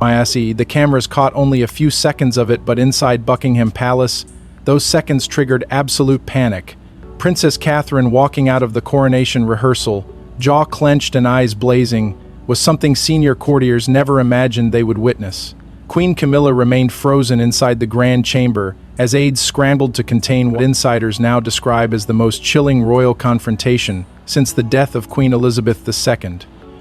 The cameras caught only a few seconds of it, but inside Buckingham Palace, those seconds triggered absolute panic. Princess Catherine walking out of the coronation rehearsal, jaw clenched and eyes blazing, was something senior courtiers never imagined they would witness. Queen Camilla remained frozen inside the grand chamber as aides scrambled to contain what insiders now describe as the most chilling royal confrontation since the death of Queen Elizabeth II.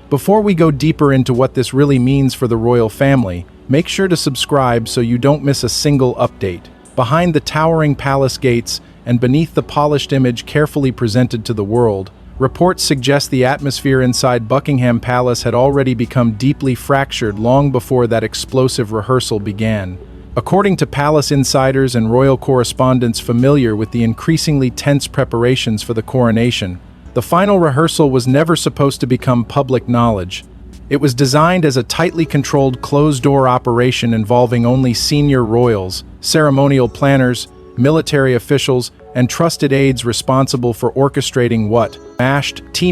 Before we go deeper into what this really means for the royal family, make sure to subscribe so you don't miss a single update. Behind the towering palace gates and beneath the polished image carefully presented to the world, reports suggest the atmosphere inside Buckingham Palace had already become deeply fractured long before that explosive rehearsal began. According to palace insiders and royal correspondents familiar with the increasingly tense preparations for the coronation, the final rehearsal was never supposed to become public knowledge. It was designed as a tightly controlled closed-door operation involving only senior royals, ceremonial planners, military officials, and trusted aides responsible for orchestrating what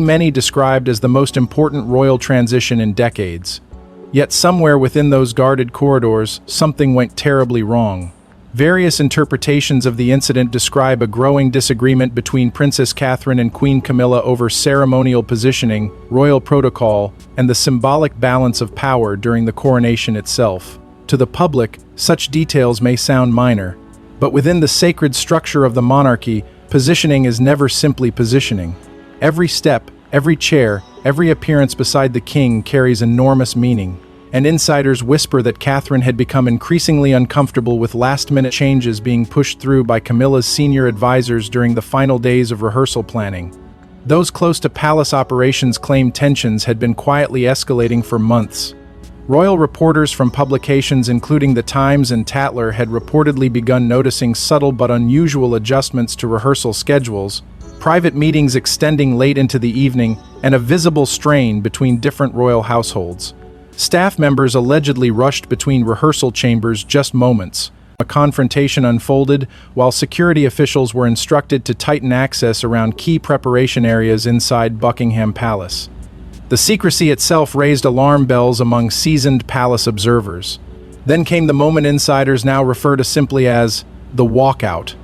many described as the most important royal transition in decades. Yet somewhere within those guarded corridors, something went terribly wrong. Various interpretations of the incident describe a growing disagreement between Princess Catherine and Queen Camilla over ceremonial positioning, royal protocol, and the symbolic balance of power during the coronation itself. To the public, such details may sound minor, but within the sacred structure of the monarchy, positioning is never simply positioning. Every step, every chair, every appearance beside the king carries enormous meaning, and insiders whisper that Catherine had become increasingly uncomfortable with last-minute changes being pushed through by Camilla's senior advisors during the final days of rehearsal planning. Those close to palace operations claim tensions had been quietly escalating for months. Royal reporters from publications including The Times and Tatler had reportedly begun noticing subtle but unusual adjustments to rehearsal schedules, private meetings extending late into the evening, and a visible strain between different royal households. Staff members allegedly rushed between rehearsal chambers just moments. A confrontation unfolded, while security officials were instructed to tighten access around key preparation areas inside Buckingham Palace. The secrecy itself raised alarm bells among seasoned palace observers. Then came the moment insiders now refer to simply as the walkout.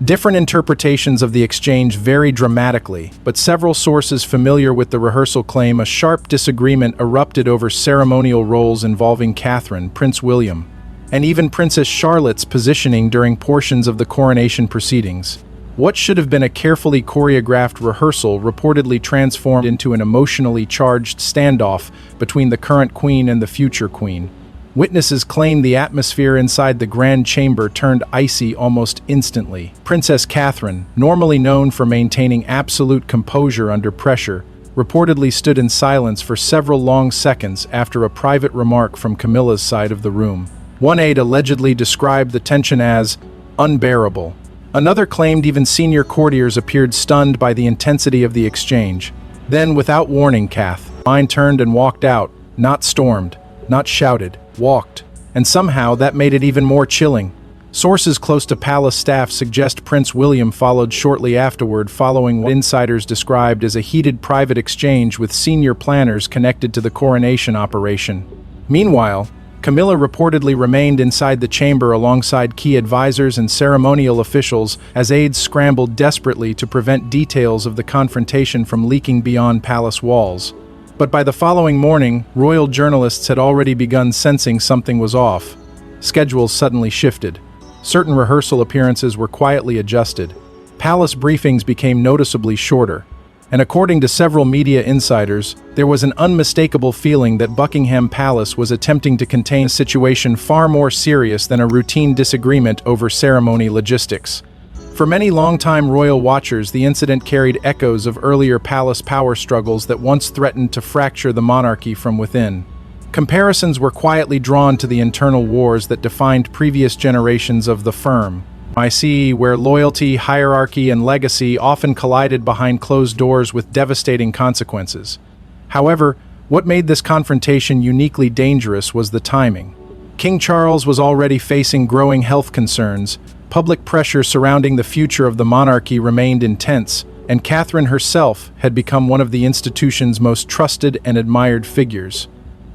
Different interpretations of the exchange vary dramatically, but several sources familiar with the rehearsal claim a sharp disagreement erupted over ceremonial roles involving Catherine, Prince William, and even Princess Charlotte's positioning during portions of the coronation proceedings. What should have been a carefully choreographed rehearsal reportedly transformed into an emotionally charged standoff between the current queen and the future queen. Witnesses claim the atmosphere inside the grand chamber turned icy almost instantly. Princess Catherine, normally known for maintaining absolute composure under pressure, reportedly stood in silence for several long seconds after a private remark from Camilla's side of the room. One aide allegedly described the tension as unbearable. Another claimed even senior courtiers appeared stunned by the intensity of the exchange. Then, without warning, Catherine turned and walked out, not stormed, not shouted, walked, and somehow that made it even more chilling. Sources close to palace staff suggest Prince William followed shortly afterward, following what insiders described as a heated private exchange with senior planners connected to the coronation operation. Meanwhile, Camilla reportedly remained inside the chamber alongside key advisors and ceremonial officials as aides scrambled desperately to prevent details of the confrontation from leaking beyond palace walls. But by the following morning, royal journalists had already begun sensing something was off. Schedules suddenly shifted. Certain rehearsal appearances were quietly adjusted. Palace briefings became noticeably shorter. And according to several media insiders, there was an unmistakable feeling that Buckingham Palace was attempting to contain a situation far more serious than a routine disagreement over ceremony logistics. For many longtime royal watchers, the incident carried echoes of earlier palace power struggles that once threatened to fracture the monarchy from within. Comparisons were quietly drawn to the internal wars that defined previous generations of the firm. Where loyalty, hierarchy, and legacy often collided behind closed doors with devastating consequences. However, what made this confrontation uniquely dangerous was the timing. King Charles was already facing growing health concerns, public pressure surrounding the future of the monarchy remained intense, and Catherine herself had become one of the institution's most trusted and admired figures.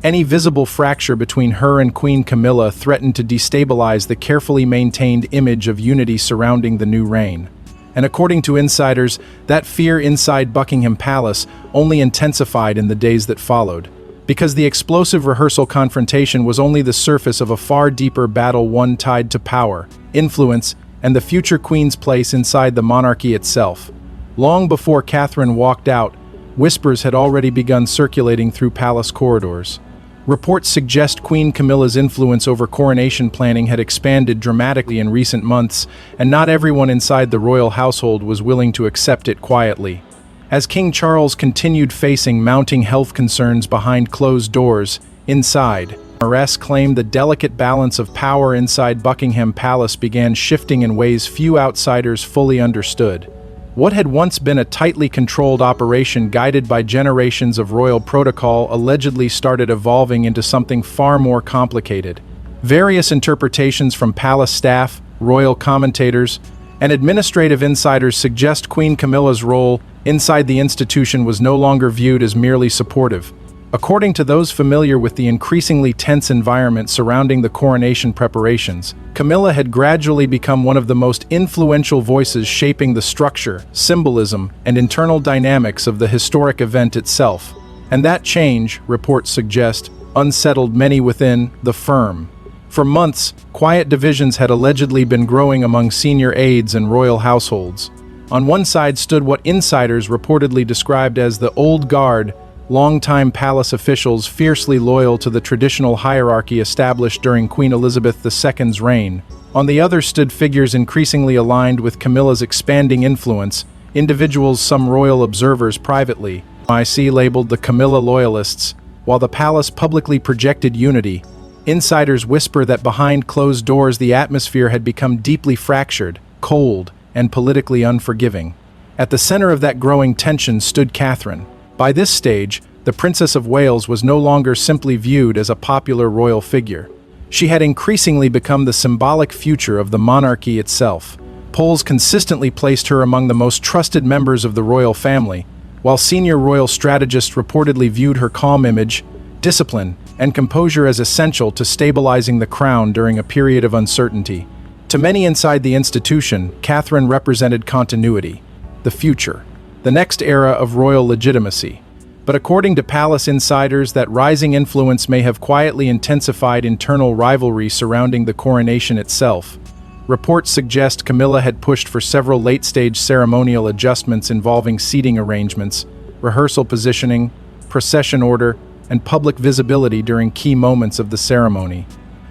Any visible fracture between her and Queen Camilla threatened to destabilize the carefully maintained image of unity surrounding the new reign. And according to insiders, that fear inside Buckingham Palace only intensified in the days that followed, because the explosive rehearsal confrontation was only the surface of a far deeper battle, one tied to power, influence, and the future Queen's place inside the monarchy itself. Long before Catherine walked out, whispers had already begun circulating through palace corridors. Reports suggest Queen Camilla's influence over coronation planning had expanded dramatically in recent months, and not everyone inside the royal household was willing to accept it quietly. As King Charles continued facing mounting health concerns behind closed doors, inside, Mares claimed the delicate balance of power inside Buckingham Palace began shifting in ways few outsiders fully understood. What had once been a tightly controlled operation guided by generations of royal protocol allegedly started evolving into something far more complicated. Various interpretations from palace staff, royal commentators, and administrative insiders suggest Queen Camilla's role inside the institution was no longer viewed as merely supportive. According to those familiar with the increasingly tense environment surrounding the coronation preparations, Camilla had gradually become one of the most influential voices shaping the structure, symbolism, and internal dynamics of the historic event itself. And that change, reports suggest, unsettled many within the firm. For months, quiet divisions had allegedly been growing among senior aides and royal households. On one side stood what insiders reportedly described as the old guard, longtime palace officials fiercely loyal to the traditional hierarchy established during Queen Elizabeth II's reign. On the other stood figures increasingly aligned with Camilla's expanding influence, individuals some royal observers privately, labeled the Camilla loyalists, while the palace publicly projected unity. Insiders whisper that behind closed doors the atmosphere had become deeply fractured, cold, and politically unforgiving. At the center of that growing tension stood Catherine. By this stage, the Princess of Wales was no longer simply viewed as a popular royal figure. She had increasingly become the symbolic future of the monarchy itself. Polls consistently placed her among the most trusted members of the royal family, while senior royal strategists reportedly viewed her calm image, discipline, and composure as essential to stabilizing the crown during a period of uncertainty. To many inside the institution, Catherine represented continuity, the future, the next era of royal legitimacy. But according to palace insiders, that rising influence may have quietly intensified internal rivalry surrounding the coronation itself. Reports suggest Camilla had pushed for several late-stage ceremonial adjustments involving seating arrangements, rehearsal positioning, procession order, and public visibility during key moments of the ceremony.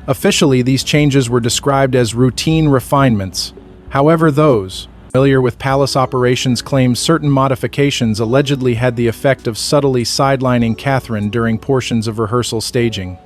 Officially, these changes were described as routine refinements. However, those familiar with palace operations claim certain modifications allegedly had the effect of subtly sidelining Catherine during portions of rehearsal staging.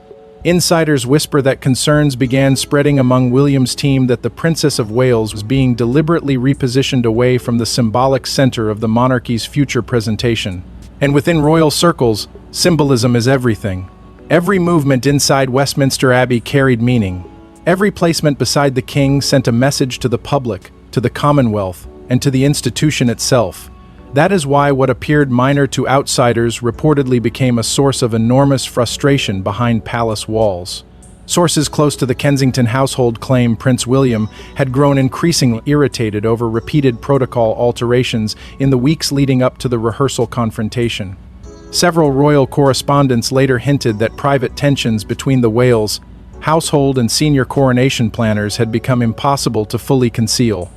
Insiders whisper that concerns began spreading among William's team that the Princess of Wales was being deliberately repositioned away from the symbolic center of the monarchy's future presentation. And within royal circles, symbolism is everything. Every movement inside Westminster Abbey carried meaning. Every placement beside the king sent a message to the public, to the Commonwealth, and to the institution itself. That is why what appeared minor to outsiders reportedly became a source of enormous frustration behind palace walls. Sources close to the Kensington household claim Prince William had grown increasingly irritated over repeated protocol alterations in the weeks leading up to the rehearsal confrontation. Several royal correspondents later hinted that private tensions between the Wales household and senior coronation planners had become impossible to fully conceal.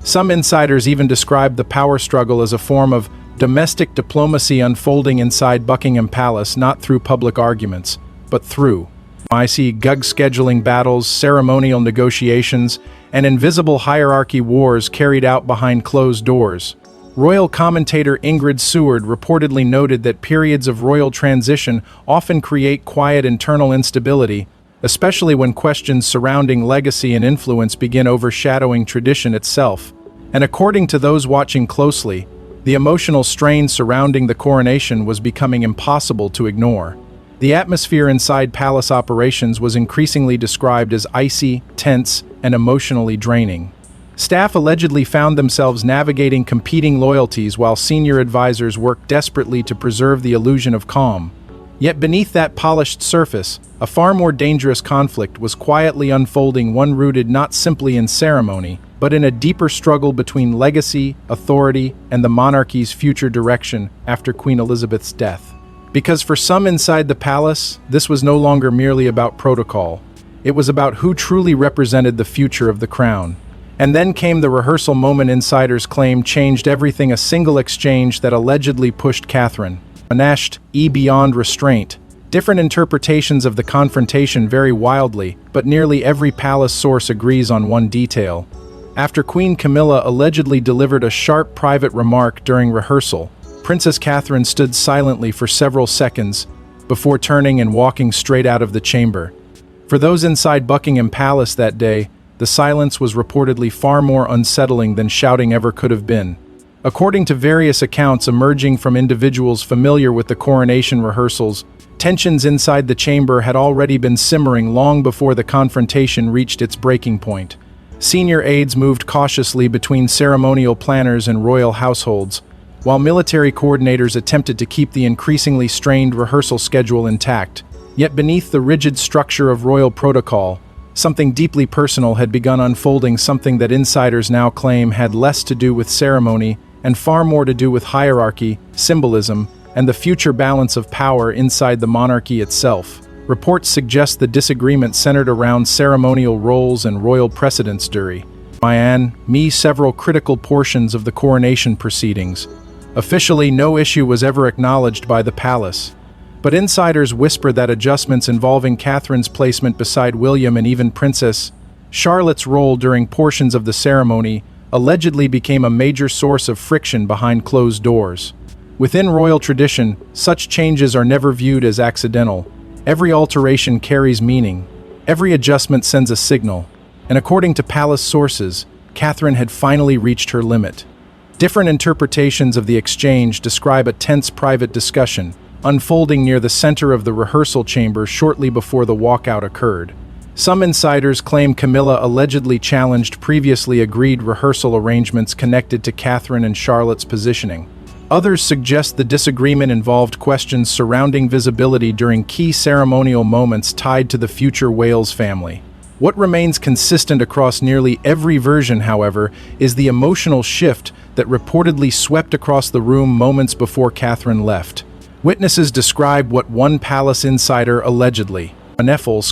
Some insiders even described the power struggle as a form of domestic diplomacy unfolding inside Buckingham Palace, not through public arguments, but through scheduling battles, ceremonial negotiations, and invisible hierarchy wars carried out behind closed doors. Royal commentator Ingrid Seward reportedly noted that periods of royal transition often create quiet internal instability, especially when questions surrounding legacy and influence begin overshadowing tradition itself. And according to those watching closely, the emotional strain surrounding the coronation was becoming impossible to ignore. The atmosphere inside palace operations was increasingly described as icy, tense, and emotionally draining. Staff allegedly found themselves navigating competing loyalties while senior advisors worked desperately to preserve the illusion of calm. Yet beneath that polished surface, a far more dangerous conflict was quietly unfolding, one rooted not simply in ceremony, but in a deeper struggle between legacy, authority, and the monarchy's future direction after Queen Elizabeth's death. Because for some inside the palace, this was no longer merely about protocol. It was about who truly represented the future of the crown. And then came the rehearsal moment insiders claim changed everything, a single exchange that allegedly pushed Catherine beyond restraint. Different interpretations of the confrontation vary wildly, but nearly every palace source agrees on one detail. After Queen Camilla allegedly delivered a sharp private remark during rehearsal, Princess Catherine stood silently for several seconds before turning and walking straight out of the chamber. For those inside Buckingham Palace that day, the silence was reportedly far more unsettling than shouting ever could have been. According to various accounts emerging from individuals familiar with the coronation rehearsals, tensions inside the chamber had already been simmering long before the confrontation reached its breaking point. Senior aides moved cautiously between ceremonial planners and royal households, while military coordinators attempted to keep the increasingly strained rehearsal schedule intact. Yet beneath the rigid structure of royal protocol, something deeply personal had begun unfolding, something that insiders now claim had less to do with ceremony and far more to do with hierarchy, symbolism, and the future balance of power inside the monarchy itself. Reports suggest the disagreement centered around ceremonial roles and royal precedence during several critical portions of the coronation proceedings. Officially, no issue was ever acknowledged by the palace, but insiders whisper that adjustments involving Catherine's placement beside William and even Princess Charlotte's role during portions of the ceremony allegedly became a major source of friction behind closed doors. Within royal tradition, such changes are never viewed as accidental. Every alteration carries meaning. Every adjustment sends a signal. And according to palace sources, Catherine had finally reached her limit. Different interpretations of the exchange describe a tense private discussion, unfolding near the center of the rehearsal chamber shortly before the walkout occurred. Some insiders claim Camilla allegedly challenged previously agreed rehearsal arrangements connected to Catherine and Charlotte's positioning. Others suggest the disagreement involved questions surrounding visibility during key ceremonial moments tied to the future Wales family. What remains consistent across nearly every version, however, is the emotional shift that reportedly swept across the room moments before Catherine left. Witnesses describe what one palace insider allegedly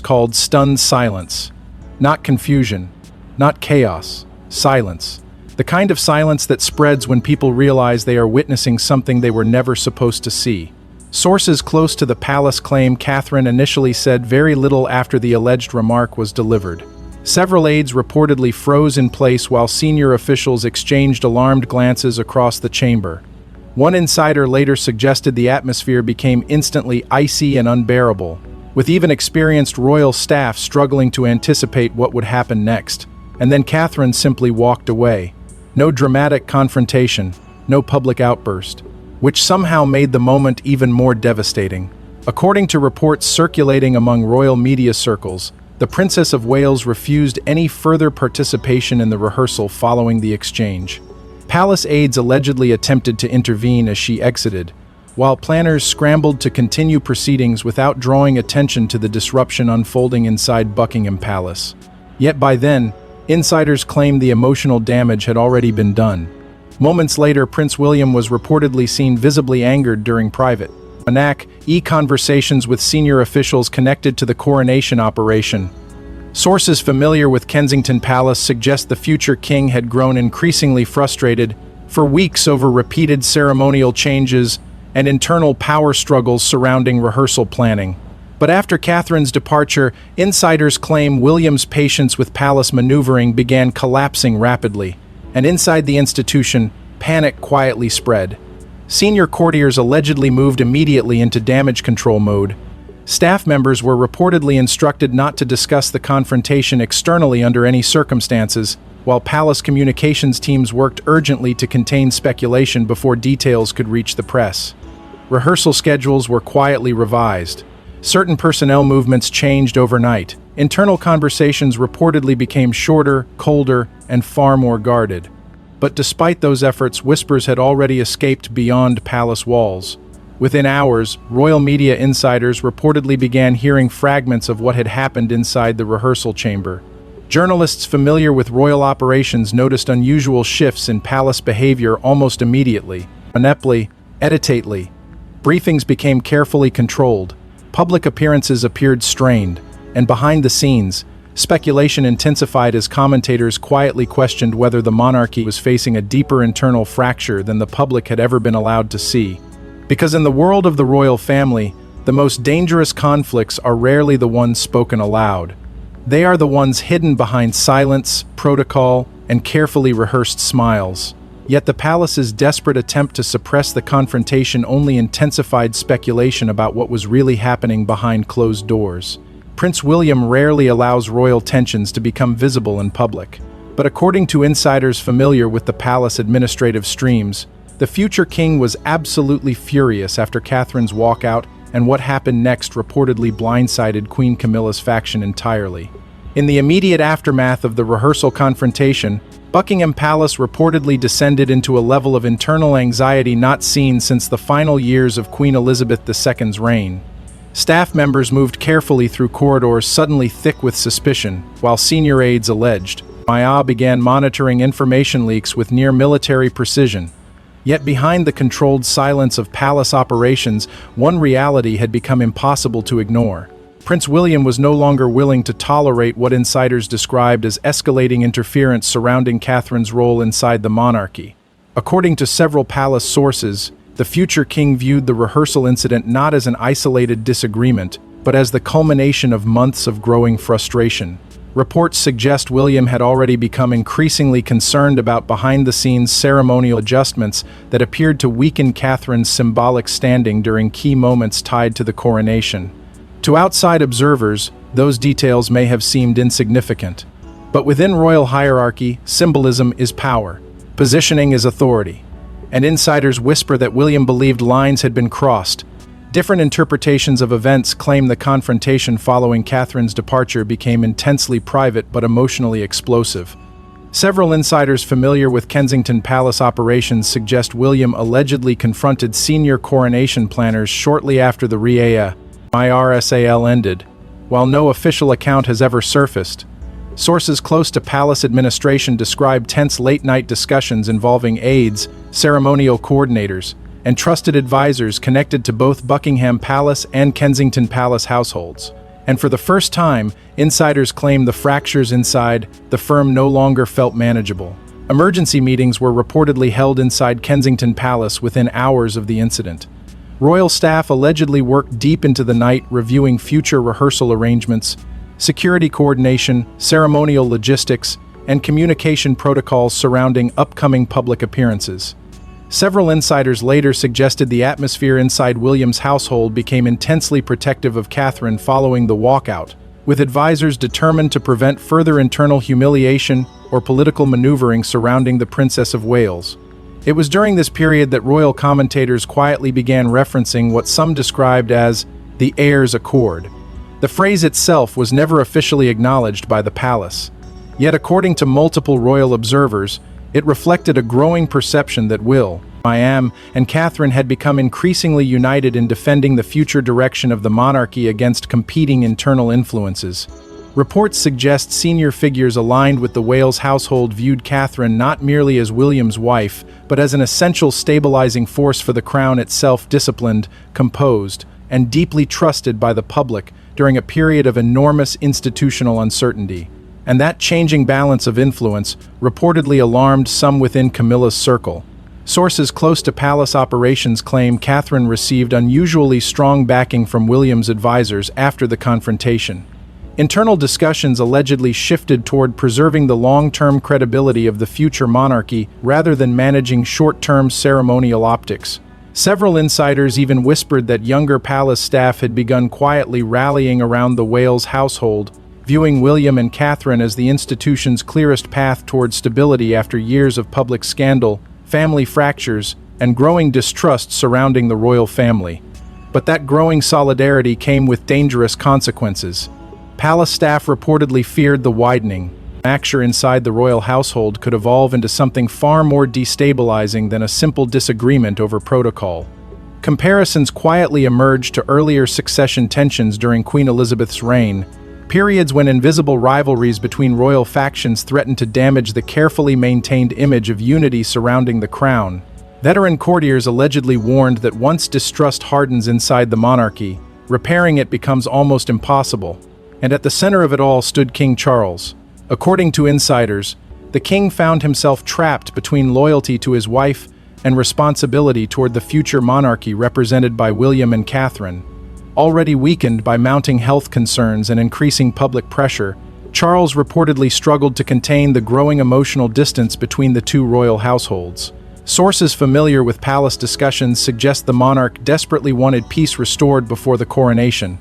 called stunned silence. Not confusion, not chaos, silence. The kind of silence that spreads when people realize they are witnessing something they were never supposed to see. Sources close to the palace claim Catherine initially said very little after the alleged remark was delivered. Several aides reportedly froze in place while senior officials exchanged alarmed glances across the chamber. One insider later suggested the atmosphere became instantly icy and unbearable, with even experienced royal staff struggling to anticipate what would happen next. And then Catherine simply walked away. No dramatic confrontation, no public outburst, which somehow made the moment even more devastating. According to reports circulating among royal media circles, the Princess of Wales refused any further participation in the rehearsal following the exchange. Palace aides allegedly attempted to intervene as she exited, while planners scrambled to continue proceedings without drawing attention to the disruption unfolding inside Buckingham Palace. Yet by then, insiders claimed the emotional damage had already been done. Moments later, Prince William was reportedly seen visibly angered during private conversations with senior officials connected to the coronation operation. Sources familiar with Kensington Palace suggest the future king had grown increasingly frustrated for weeks over repeated ceremonial changes and internal power struggles surrounding rehearsal planning. But after Catherine's departure, insiders claim William's patience with palace maneuvering began collapsing rapidly, and inside the institution, panic quietly spread. Senior courtiers allegedly moved immediately into damage control mode. Staff members were reportedly instructed not to discuss the confrontation externally under any circumstances, while palace communications teams worked urgently to contain speculation before details could reach the press. Rehearsal schedules were quietly revised. Certain personnel movements changed overnight. Internal conversations reportedly became shorter, colder, and far more guarded. But despite those efforts, whispers had already escaped beyond palace walls. Within hours, royal media insiders reportedly began hearing fragments of what had happened inside the rehearsal chamber. Journalists familiar with royal operations noticed unusual shifts in palace behavior almost immediately. Ineptly, editately. Briefings became carefully controlled. Public appearances appeared strained, and behind the scenes, speculation intensified as commentators quietly questioned whether the monarchy was facing a deeper internal fracture than the public had ever been allowed to see. Because in the world of the royal family, the most dangerous conflicts are rarely the ones spoken aloud. They are the ones hidden behind silence, protocol, and carefully rehearsed smiles. Yet the palace's desperate attempt to suppress the confrontation only intensified speculation about what was really happening behind closed doors. Prince William rarely allows royal tensions to become visible in public. But according to insiders familiar with the palace administrative streams, the future king was absolutely furious after Catherine's walkout, and what happened next reportedly blindsided Queen Camilla's faction entirely. In the immediate aftermath of the rehearsal confrontation, Buckingham Palace reportedly descended into a level of internal anxiety not seen since the final years of Queen Elizabeth II's reign. Staff members moved carefully through corridors suddenly thick with suspicion, while senior aides alleged. Maya began monitoring information leaks with near-military precision. Yet behind the controlled silence of palace operations, one reality had become impossible to ignore. Prince William was no longer willing to tolerate what insiders described as escalating interference surrounding Catherine's role inside the monarchy. According to several palace sources, the future king viewed the rehearsal incident not as an isolated disagreement, but as the culmination of months of growing frustration. Reports suggest William had already become increasingly concerned about behind-the-scenes ceremonial adjustments that appeared to weaken Catherine's symbolic standing during key moments tied to the coronation. To outside observers, those details may have seemed insignificant. But within royal hierarchy, symbolism is power. Positioning is authority. And insiders whisper that William believed lines had been crossed. Different interpretations of events claim the confrontation following Catherine's departure became intensely private but emotionally explosive. Several insiders familiar with Kensington Palace operations suggest William allegedly confronted senior coronation planners shortly after the rehearsal ended. While no official account has ever surfaced, sources close to palace administration describe tense late-night discussions involving aides, ceremonial coordinators, and trusted advisors connected to both Buckingham Palace and Kensington Palace households. And for the first time, insiders claim the fractures inside the firm no longer felt manageable. Emergency meetings were reportedly held inside Kensington Palace within hours of the incident. Royal staff allegedly worked deep into the night reviewing future rehearsal arrangements, security coordination, ceremonial logistics, and communication protocols surrounding upcoming public appearances. Several insiders later suggested the atmosphere inside William's household became intensely protective of Catherine following the walkout, with advisors determined to prevent further internal humiliation or political maneuvering surrounding the Princess of Wales. It was during this period that royal commentators quietly began referencing what some described as the heir's accord. The phrase itself was never officially acknowledged by the palace. Yet according to multiple royal observers, it reflected a growing perception that William and Catherine had become increasingly united in defending the future direction of the monarchy against competing internal influences. Reports suggest senior figures aligned with the Wales household viewed Catherine not merely as William's wife, but as an essential stabilizing force for the crown itself, disciplined, composed, and deeply trusted by the public during a period of enormous institutional uncertainty. And that changing balance of influence reportedly alarmed some within Camilla's circle. Sources close to palace operations claim Catherine received unusually strong backing from William's advisors after the confrontation. Internal discussions allegedly shifted toward preserving the long-term credibility of the future monarchy rather than managing short-term ceremonial optics. Several insiders even whispered that younger palace staff had begun quietly rallying around the Wales household, viewing William and Catherine as the institution's clearest path toward stability after years of public scandal, family fractures, and growing distrust surrounding the royal family. But that growing solidarity came with dangerous consequences. Palace staff reportedly feared the widening fracture inside the royal household could evolve into something far more destabilizing than a simple disagreement over protocol. Comparisons quietly emerged to earlier succession tensions during Queen Elizabeth's reign, periods when invisible rivalries between royal factions threatened to damage the carefully maintained image of unity surrounding the crown. Veteran courtiers allegedly warned that once distrust hardens inside the monarchy, repairing it becomes almost impossible. And at the center of it all stood King Charles. According to insiders, the king found himself trapped between loyalty to his wife and responsibility toward the future monarchy represented by William and Catherine. Already weakened by mounting health concerns and increasing public pressure, Charles reportedly struggled to contain the growing emotional distance between the two royal households. Sources familiar with palace discussions suggest the monarch desperately wanted peace restored before the coronation.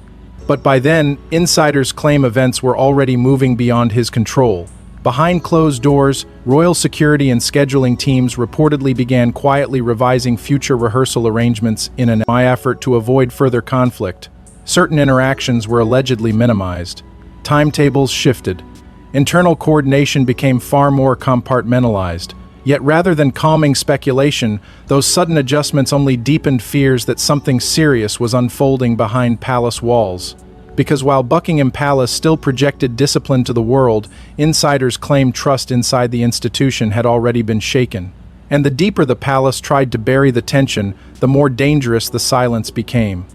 But by then, insiders claim events were already moving beyond his control. Behind closed doors, royal security and scheduling teams reportedly began quietly revising future rehearsal arrangements in an effort to avoid further conflict. Certain interactions were allegedly minimized. Timetables shifted. Internal coordination became far more compartmentalized. Yet rather than calming speculation, those sudden adjustments only deepened fears that something serious was unfolding behind palace walls. Because while Buckingham Palace still projected discipline to the world, insiders claimed trust inside the institution had already been shaken. And the deeper the palace tried to bury the tension, the more dangerous the silence became.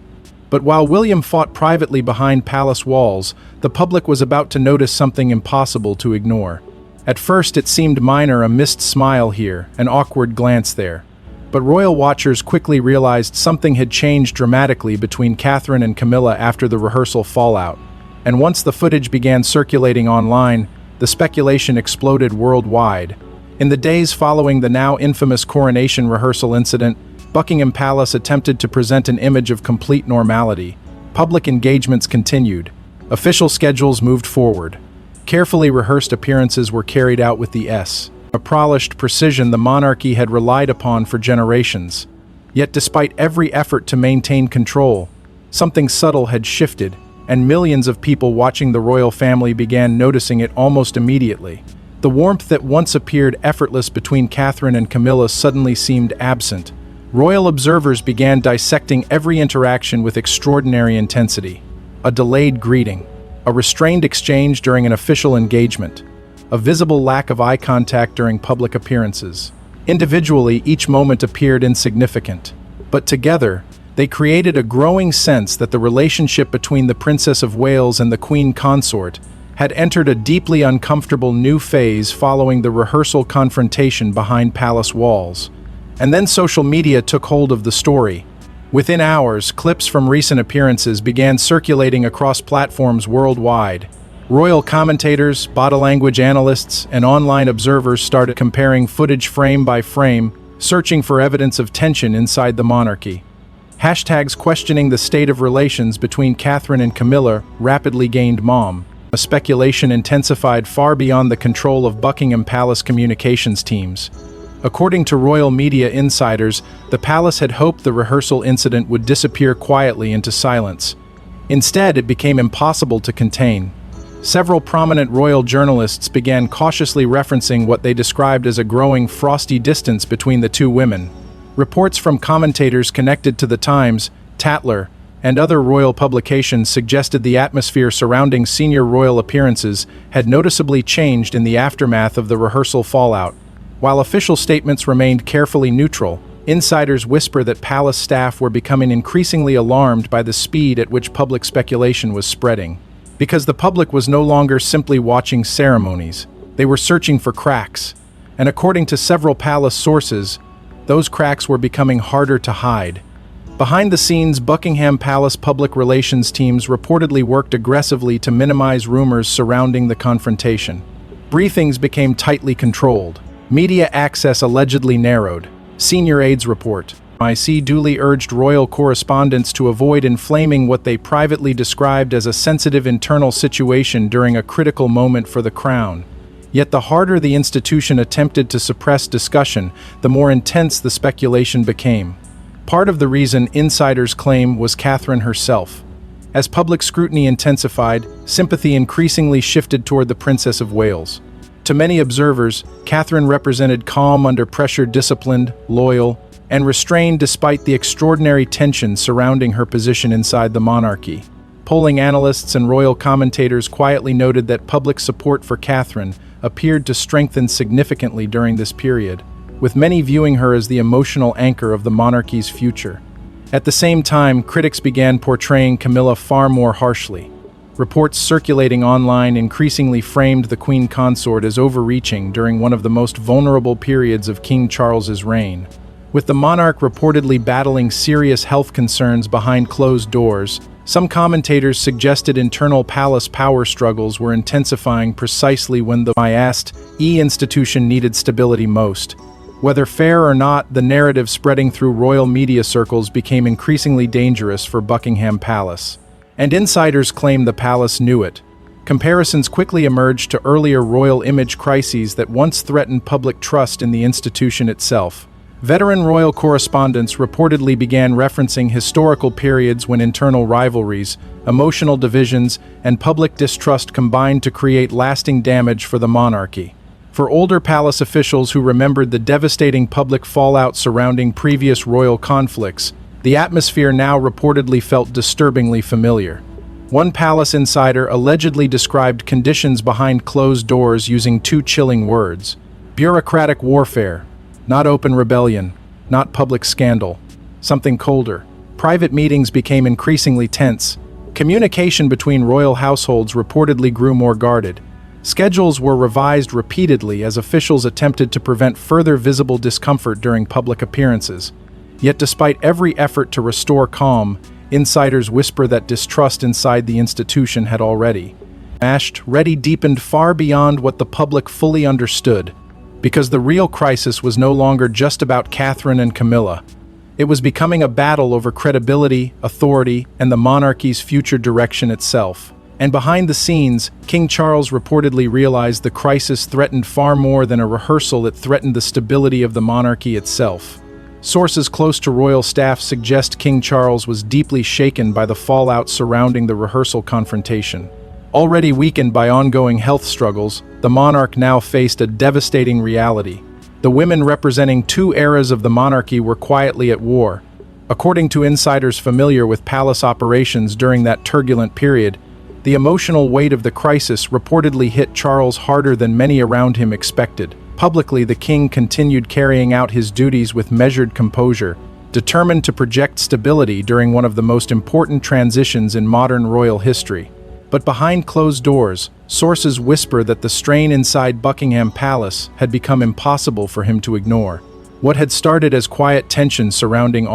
But while William fought privately behind palace walls, the public was about to notice something impossible to ignore. At first it seemed minor, a missed smile here, an awkward glance there. But royal watchers quickly realized something had changed dramatically between Catherine and Camilla after the rehearsal fallout. And once the footage began circulating online, the speculation exploded worldwide. In the days following the now infamous Coronation Rehearsal incident, Buckingham Palace attempted to present an image of complete normality. Public engagements continued. Official schedules moved forward. Carefully rehearsed appearances were carried out with the a polished precision the monarchy had relied upon for generations. Yet despite every effort to maintain control, something subtle had shifted, and millions of people watching the royal family began noticing it almost immediately. The warmth that once appeared effortless between Catherine and Camilla suddenly seemed absent. Royal observers began dissecting every interaction with extraordinary intensity. A delayed greeting, a restrained exchange during an official engagement, a visible lack of eye contact during public appearances. Individually, each moment appeared insignificant, but together, they created a growing sense that the relationship between the Princess of Wales and the Queen Consort had entered a deeply uncomfortable new phase following the rehearsal confrontation behind palace walls. And then social media took hold of the story. Within hours, clips from recent appearances began circulating across platforms worldwide. Royal commentators, body language analysts, and online observers started comparing footage frame by frame, searching for evidence of tension inside the monarchy. Hashtags questioning the state of relations between Catherine and Camilla rapidly gained momentum. A speculation intensified far beyond the control of Buckingham Palace communications teams. According to royal media insiders, the palace had hoped the rehearsal incident would disappear quietly into silence. Instead, it became impossible to contain. Several prominent royal journalists began cautiously referencing what they described as a growing frosty distance between the two women. Reports from commentators connected to The Times, Tatler, and other royal publications suggested the atmosphere surrounding senior royal appearances had noticeably changed in the aftermath of the rehearsal fallout. While official statements remained carefully neutral, insiders whisper that palace staff were becoming increasingly alarmed by the speed at which public speculation was spreading. Because the public was no longer simply watching ceremonies, they were searching for cracks. And according to several palace sources, those cracks were becoming harder to hide. Behind the scenes, Buckingham Palace public relations teams reportedly worked aggressively to minimize rumors surrounding the confrontation. Briefings became tightly controlled. Media access allegedly narrowed. Senior aides report. IC duly urged royal correspondents to avoid inflaming what they privately described as a sensitive internal situation during a critical moment for the crown. Yet the harder the institution attempted to suppress discussion, the more intense the speculation became. Part of the reason, insiders claim, was Catherine herself. As public scrutiny intensified, sympathy increasingly shifted toward the Princess of Wales. To many observers, Catherine represented calm under pressure, disciplined, loyal, and restrained despite the extraordinary tension surrounding her position inside the monarchy. Polling analysts and royal commentators quietly noted that public support for Catherine appeared to strengthen significantly during this period, with many viewing her as the emotional anchor of the monarchy's future. At the same time, critics began portraying Camilla far more harshly. Reports circulating online increasingly framed the Queen Consort as overreaching during one of the most vulnerable periods of King Charles's reign. With the monarch reportedly battling serious health concerns behind closed doors, some commentators suggested internal palace power struggles were intensifying precisely when the institution needed stability most. Whether fair or not, the narrative spreading through royal media circles became increasingly dangerous for Buckingham Palace. And insiders claim the palace knew it. Comparisons quickly emerged to earlier royal image crises that once threatened public trust in the institution itself. Veteran royal correspondents reportedly began referencing historical periods when internal rivalries, emotional divisions, and public distrust combined to create lasting damage for the monarchy. For older palace officials who remembered the devastating public fallout surrounding previous royal conflicts, the atmosphere now reportedly felt disturbingly familiar. One palace insider allegedly described conditions behind closed doors using two chilling words: bureaucratic warfare. Not open rebellion, not public scandal. Something colder. Private meetings became increasingly tense. Communication between royal households reportedly grew more guarded. Schedules were revised repeatedly as officials attempted to prevent further visible discomfort during public appearances. Yet despite every effort to restore calm, insiders whisper that distrust inside the institution had already deepened far beyond what the public fully understood. Because the real crisis was no longer just about Catherine and Camilla. It was becoming a battle over credibility, authority, and the monarchy's future direction itself. And behind the scenes, King Charles reportedly realized the crisis threatened far more than a rehearsal. It threatened the stability of the monarchy itself. Sources close to royal staff suggest King Charles was deeply shaken by the fallout surrounding the rehearsal confrontation. Already weakened by ongoing health struggles, the monarch now faced a devastating reality. The women representing two eras of the monarchy were quietly at war. According to insiders familiar with palace operations during that turbulent period, the emotional weight of the crisis reportedly hit Charles harder than many around him expected. Publicly, the king continued carrying out his duties with measured composure, determined to project stability during one of the most important transitions in modern royal history. But behind closed doors, sources whisper that the strain inside Buckingham Palace had become impossible for him to ignore. What had started as quiet tension surrounding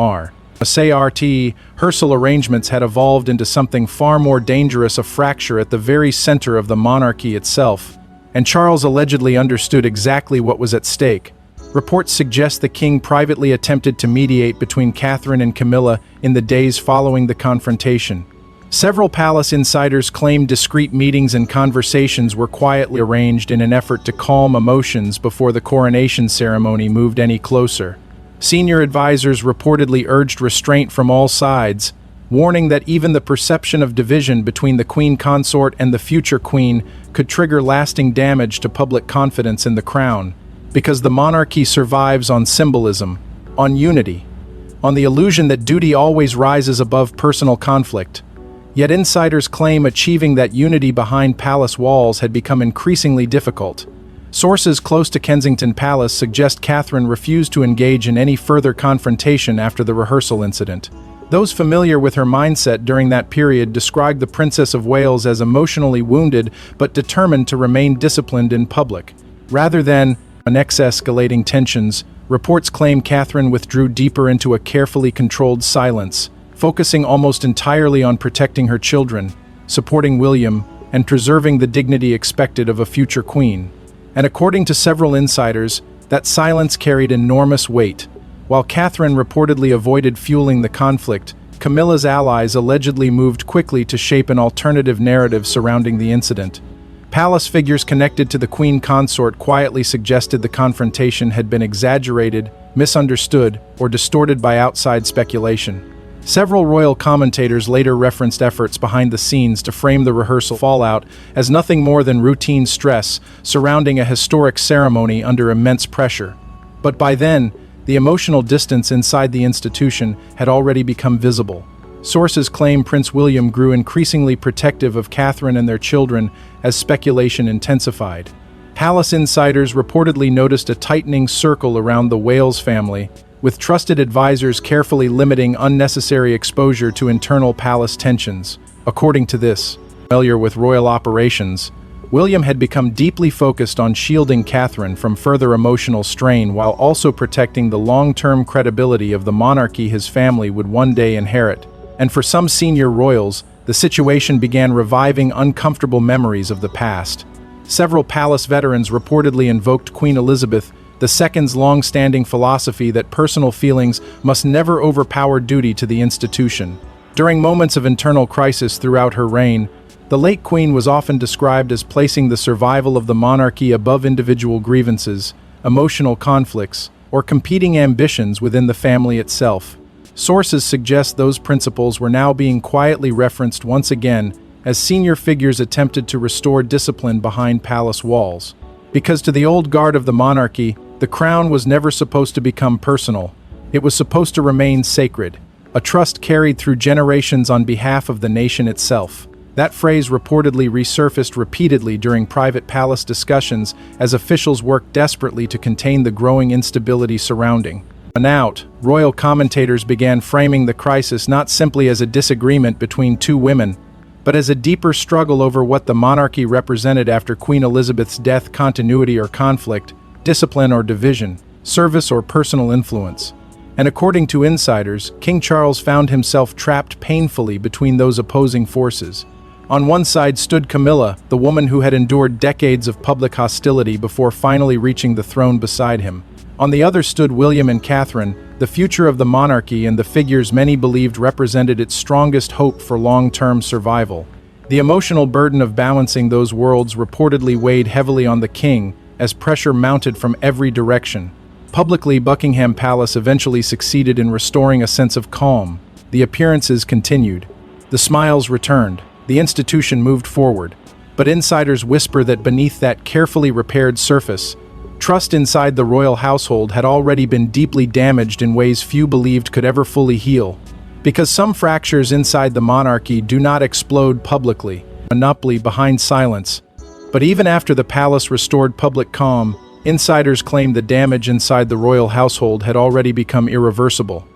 rehearsal arrangements had evolved into something far more dangerous, a fracture at the very center of the monarchy itself. And Charles allegedly understood exactly what was at stake. Reports suggest the king privately attempted to mediate between Catherine and Camilla in the days following the confrontation. Several palace insiders claimed discreet meetings and conversations were quietly arranged in an effort to calm emotions before the coronation ceremony moved any closer. Senior advisors reportedly urged restraint from all sides, warning that even the perception of division between the queen consort and the future queen could trigger lasting damage to public confidence in the crown, because the monarchy survives on symbolism, on unity, on the illusion that duty always rises above personal conflict. Yet insiders claim achieving that unity behind palace walls had become increasingly difficult. Sources close to Kensington Palace suggest Catherine refused to engage in any further confrontation after the rehearsal incident. Those familiar with her mindset during that period described the Princess of Wales as emotionally wounded but determined to remain disciplined in public. Rather than escalating tensions, reports claim Catherine withdrew deeper into a carefully controlled silence, focusing almost entirely on protecting her children, supporting William, and preserving the dignity expected of a future queen. And according to several insiders, that silence carried enormous weight. While Catherine reportedly avoided fueling the conflict, Camilla's allies allegedly moved quickly to shape an alternative narrative surrounding the incident. Palace figures connected to the queen consort quietly suggested the confrontation had been exaggerated, misunderstood, or distorted by outside speculation. Several royal commentators later referenced efforts behind the scenes to frame the rehearsal fallout as nothing more than routine stress surrounding a historic ceremony under immense pressure. But by then, The emotional distance inside the institution had already become visible. Sources claim Prince William grew increasingly protective of Catherine and their children as speculation intensified. Palace insiders reportedly noticed a tightening circle around the Wales family, with trusted advisors carefully limiting unnecessary exposure to internal palace tensions. According to this, familiar with royal operations, William had become deeply focused on shielding Catherine from further emotional strain while also protecting the long-term credibility of the monarchy his family would one day inherit. And for some senior royals, the situation began reviving uncomfortable memories of the past. Several palace veterans reportedly invoked Queen Elizabeth II's long-standing philosophy that personal feelings must never overpower duty to the institution. During moments of internal crisis throughout her reign, the late Queen was often described as placing the survival of the monarchy above individual grievances, emotional conflicts, or competing ambitions within the family itself. Sources suggest those principles were now being quietly referenced once again as senior figures attempted to restore discipline behind palace walls. Because to the old guard of the monarchy, the crown was never supposed to become personal. It was supposed to remain sacred, a trust carried through generations on behalf of the nation itself. That phrase reportedly resurfaced repeatedly during private palace discussions as officials worked desperately to contain the growing instability surrounding. Royal commentators began framing the crisis not simply as a disagreement between two women, but as a deeper struggle over what the monarchy represented after Queen Elizabeth's death: continuity or conflict, discipline or division, service or personal influence. And according to insiders, King Charles found himself trapped painfully between those opposing forces. On one side stood Camilla, the woman who had endured decades of public hostility before finally reaching the throne beside him. On the other stood William and Catherine, the future of the monarchy and the figures many believed represented its strongest hope for long-term survival. The emotional burden of balancing those worlds reportedly weighed heavily on the king as pressure mounted from every direction. Publicly, Buckingham Palace eventually succeeded in restoring a sense of calm. The appearances continued. The smiles returned. The institution moved forward. But insiders whisper that beneath that carefully repaired surface, trust inside the royal household had already been deeply damaged in ways few believed could ever fully heal. Because some fractures inside the monarchy do not explode publicly, monopoly behind silence. But even after the palace restored public calm, insiders claim the damage inside the royal household had already become irreversible.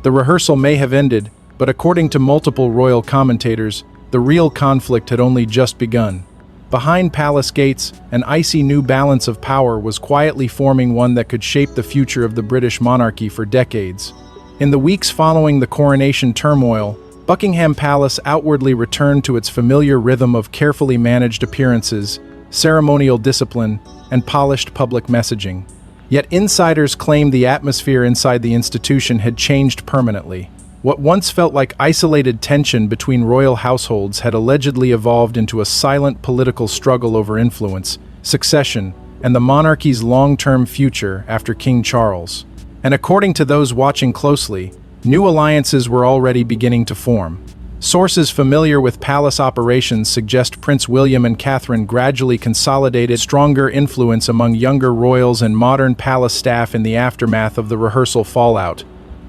The rehearsal may have ended, but according to multiple royal commentators, the real conflict had only just begun. Behind palace gates, an icy new balance of power was quietly forming, one that could shape the future of the British monarchy for decades. In the weeks following the coronation turmoil, Buckingham Palace outwardly returned to its familiar rhythm of carefully managed appearances, ceremonial discipline, and polished public messaging. Yet insiders claim the atmosphere inside the institution had changed permanently. What once felt like isolated tension between royal households had allegedly evolved into a silent political struggle over influence, succession, and the monarchy's long-term future after King Charles. And according to those watching closely, new alliances were already beginning to form. Sources familiar with palace operations suggest Prince William and Catherine gradually consolidated stronger influence among younger royals and modern palace staff in the aftermath of the rehearsal fallout.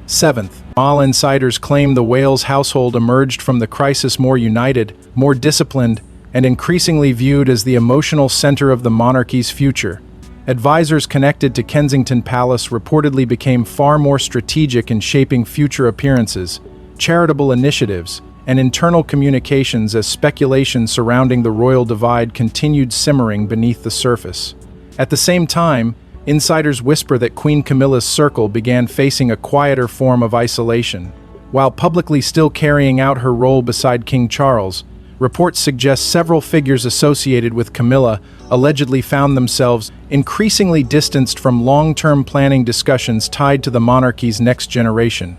7th, all insiders claim the Wales household emerged from the crisis more united, more disciplined, and increasingly viewed as the emotional center of the monarchy's future. Advisors connected to Kensington Palace reportedly became far more strategic in shaping future appearances, charitable initiatives, and internal communications as speculation surrounding the royal divide continued simmering beneath the surface. At the same time, insiders whisper that Queen Camilla's circle began facing a quieter form of isolation. While publicly still carrying out her role beside King Charles, reports suggest several figures associated with Camilla allegedly found themselves increasingly distanced from long-term planning discussions tied to the monarchy's next generation.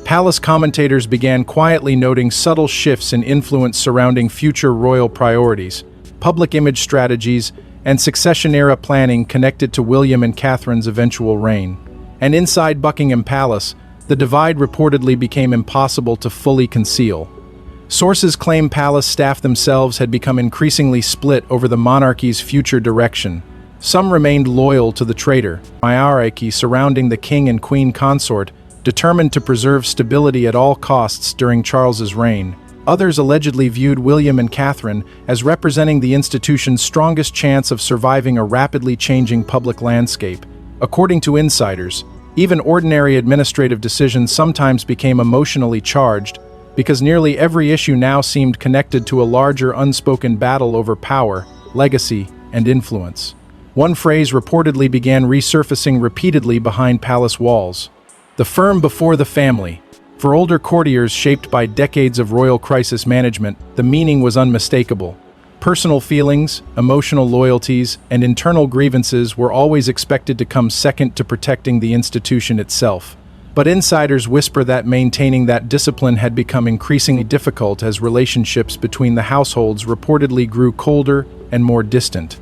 Palace commentators began quietly noting subtle shifts in influence surrounding future royal priorities, public image strategies, and succession-era planning connected to William and Catherine's eventual reign. And inside Buckingham Palace, the divide reportedly became impossible to fully conceal. Sources claim palace staff themselves had become increasingly split over the monarchy's future direction. Some remained loyal to the traitor, hierarchy surrounding the king and queen consort, determined to preserve stability at all costs during Charles's reign. Others allegedly viewed William and Catherine as representing the institution's strongest chance of surviving a rapidly changing public landscape. According to insiders, even ordinary administrative decisions sometimes became emotionally charged, because nearly every issue now seemed connected to a larger unspoken battle over power, legacy, and influence. One phrase reportedly began resurfacing repeatedly behind palace walls: "The firm before the family." For older courtiers shaped by decades of royal crisis management, the meaning was unmistakable. Personal feelings, emotional loyalties, and internal grievances were always expected to come second to protecting the institution itself. But insiders whisper that maintaining that discipline had become increasingly difficult as relationships between the households reportedly grew colder and more distant.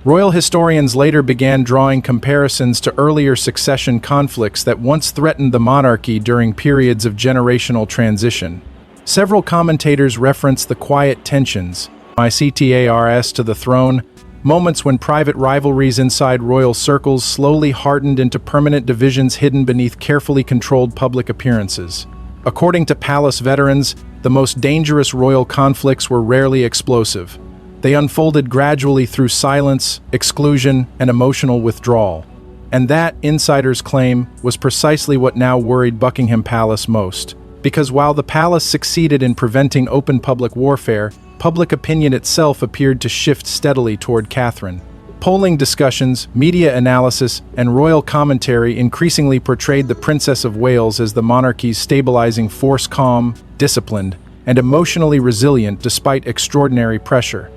Royal historians later began drawing comparisons to earlier succession conflicts that once threatened the monarchy during periods of generational transition. Several commentators reference the quiet tensions, ICTARS to the throne, moments when private rivalries inside royal circles slowly hardened into permanent divisions hidden beneath carefully controlled public appearances. According to palace veterans, the most dangerous royal conflicts were rarely explosive. They unfolded gradually through silence, exclusion, and emotional withdrawal. And that, insiders claim, was precisely what now worried Buckingham Palace most. Because while the palace succeeded in preventing open public warfare, public opinion itself appeared to shift steadily toward Catherine. Polling discussions, media analysis, and royal commentary increasingly portrayed the Princess of Wales as the monarchy's stabilizing force, calm, disciplined, and emotionally resilient despite extraordinary pressure.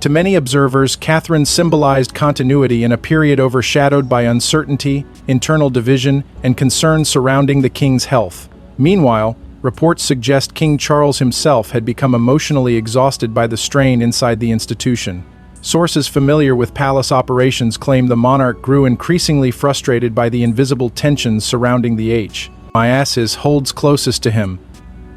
To many observers, Catherine symbolized continuity in a period overshadowed by uncertainty, internal division, and concerns surrounding the king's health. Meanwhile, reports suggest King Charles himself had become emotionally exhausted by the strain inside the institution. Sources familiar with palace operations claim the monarch grew increasingly frustrated by the invisible tensions surrounding the HMIS holds closest to him,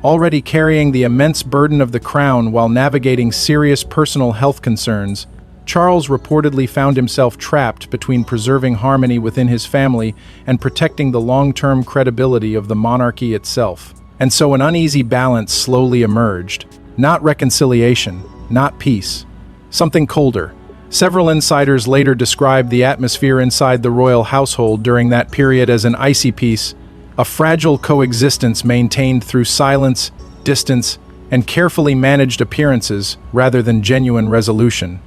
already carrying the immense burden of the crown while navigating serious personal health concerns. Charles reportedly found himself trapped between preserving harmony within his family and protecting the long-term credibility of the monarchy itself. And so an uneasy balance slowly emerged. Not reconciliation, not peace. Something colder. Several insiders later described the atmosphere inside the royal household during that period as an icy peace, a fragile coexistence maintained through silence, distance, and carefully managed appearances rather than genuine resolution.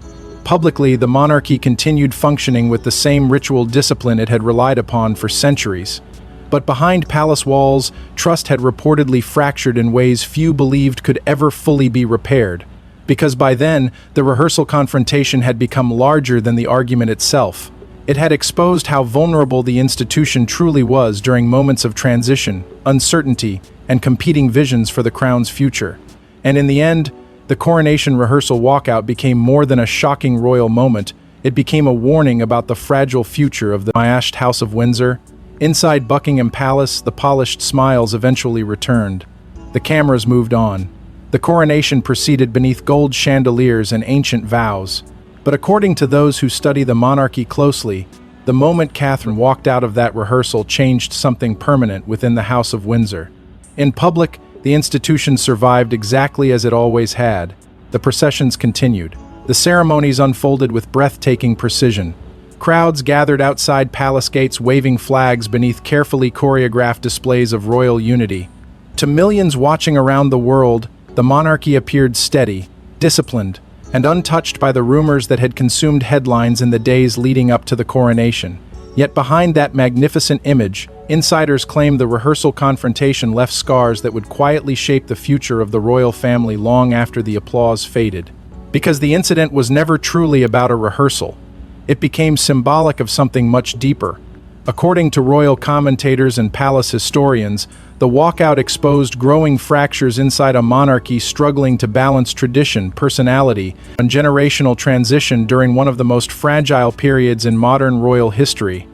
Publicly, the monarchy continued functioning with the same ritual discipline it had relied upon for centuries. But behind palace walls, trust had reportedly fractured in ways few believed could ever fully be repaired. Because by then, the rehearsal confrontation had become larger than the argument itself. It had exposed how vulnerable the institution truly was during moments of transition, uncertainty, and competing visions for the crown's future. And in the end, the Coronation Rehearsal walkout became more than a shocking royal moment. It became a warning about the fragile future of the smashed House of Windsor. Inside Buckingham Palace, the polished smiles eventually returned. The cameras moved on. The coronation proceeded beneath gold chandeliers and ancient vows. But according to those who study the monarchy closely, the moment Catherine walked out of that rehearsal changed something permanent within the House of Windsor. In public, the institution survived exactly as it always had. The processions continued. The ceremonies unfolded with breathtaking precision. Crowds gathered outside palace gates waving flags beneath carefully choreographed displays of royal unity. To millions watching around the world, the monarchy appeared steady, disciplined, and untouched by the rumors that had consumed headlines in the days leading up to the coronation. Yet behind that magnificent image, insiders claim the rehearsal confrontation left scars that would quietly shape the future of the royal family long after the applause faded. Because the incident was never truly about a rehearsal. It became symbolic of something much deeper. According to royal commentators and palace historians, the walkout exposed growing fractures inside a monarchy struggling to balance tradition, personality, and generational transition during one of the most fragile periods in modern royal history.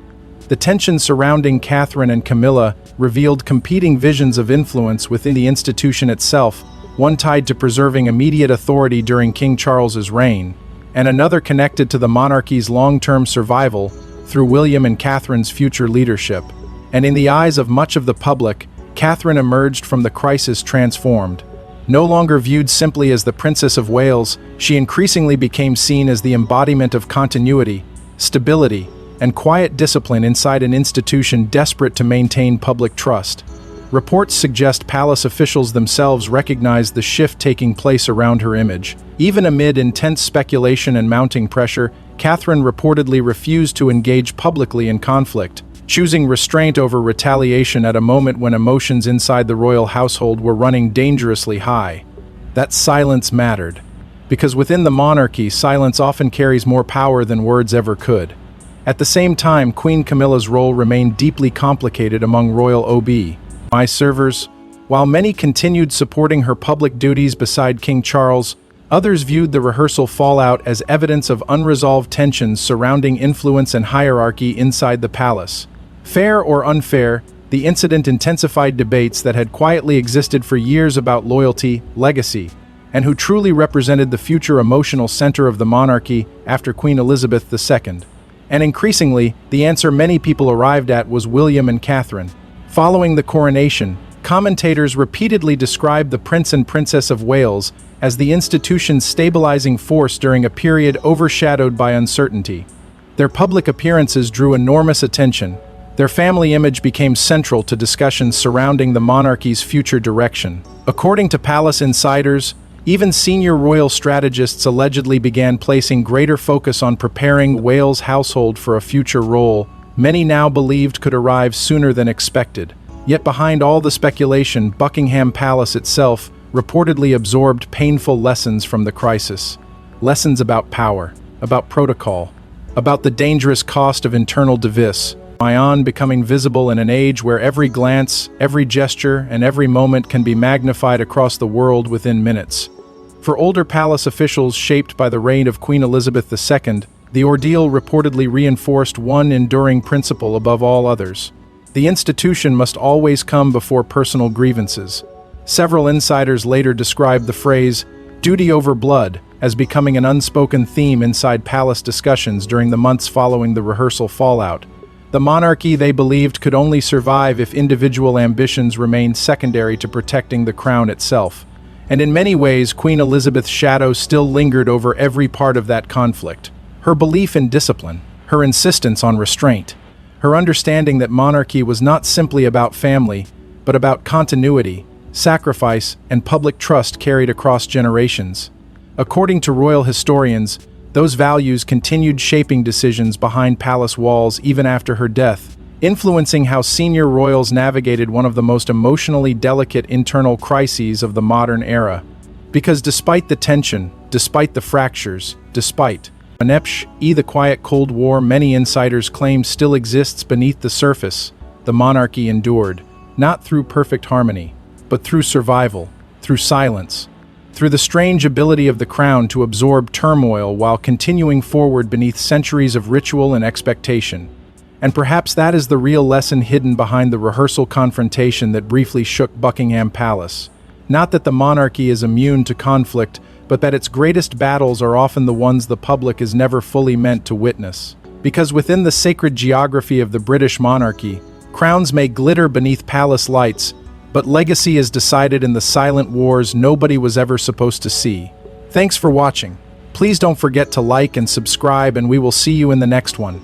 The tension surrounding Catherine and Camilla revealed competing visions of influence within the institution itself, one tied to preserving immediate authority during King Charles's reign, and another connected to the monarchy's long-term survival through William and Catherine's future leadership. And in the eyes of much of the public, Catherine emerged from the crisis transformed. No longer viewed simply as the Princess of Wales, she increasingly became seen as the embodiment of continuity, stability, and quiet discipline inside an institution desperate to maintain public trust. Reports suggest palace officials themselves recognized the shift taking place around her image. Even amid intense speculation and mounting pressure, Catherine reportedly refused to engage publicly in conflict, choosing restraint over retaliation at a moment when emotions inside the royal household were running dangerously high. That silence mattered, because within the monarchy, silence often carries more power than words ever could. At the same time, Queen Camilla's role remained deeply complicated among royal servers. While many continued supporting her public duties beside King Charles, others viewed the rehearsal fallout as evidence of unresolved tensions surrounding influence and hierarchy inside the palace. Fair or unfair, the incident intensified debates that had quietly existed for years about loyalty, legacy, and who truly represented the future emotional center of the monarchy after Queen Elizabeth II. And increasingly, the answer many people arrived at was William and Catherine. Following the coronation, commentators repeatedly described the Prince and Princess of Wales as the institution's stabilizing force during a period overshadowed by uncertainty. Their public appearances drew enormous attention. Their family image became central to discussions surrounding the monarchy's future direction. According to palace insiders, even senior royal strategists allegedly began placing greater focus on preparing Wales' household for a future role many now believed could arrive sooner than expected. Yet behind all the speculation, Buckingham Palace itself reportedly absorbed painful lessons from the crisis. Lessons about power, about protocol, about the dangerous cost of internal division becoming visible in an age where every glance, every gesture, and every moment can be magnified across the world within minutes. For older palace officials shaped by the reign of Queen Elizabeth II, the ordeal reportedly reinforced one enduring principle above all others. The institution must always come before personal grievances. Several insiders later described the phrase, "duty over blood," as becoming an unspoken theme inside palace discussions during the months following the rehearsal fallout. The monarchy, they believed, could only survive if individual ambitions remained secondary to protecting the crown itself. And in many ways, Queen Elizabeth's shadow still lingered over every part of that conflict. Her belief in discipline, her insistence on restraint, her understanding that monarchy was not simply about family, but about continuity, sacrifice, and public trust carried across generations. According to royal historians, those values continued shaping decisions behind palace walls even after her death, influencing how senior royals navigated one of the most emotionally delicate internal crises of the modern era. Because despite the tension, despite the fractures, despite the quiet Cold War many insiders claim still exists beneath the surface, the monarchy endured, not through perfect harmony, but through survival, through silence, through the strange ability of the crown to absorb turmoil while continuing forward beneath centuries of ritual and expectation. And perhaps that is the real lesson hidden behind the rehearsal confrontation that briefly shook Buckingham Palace. Not that the monarchy is immune to conflict, but that its greatest battles are often the ones the public is never fully meant to witness. Because within the sacred geography of the British monarchy, crowns may glitter beneath palace lights, but legacy is decided in the silent wars nobody was ever supposed to see. Thanks for watching. Please don't forget to like and subscribe, and we will see you in the next one.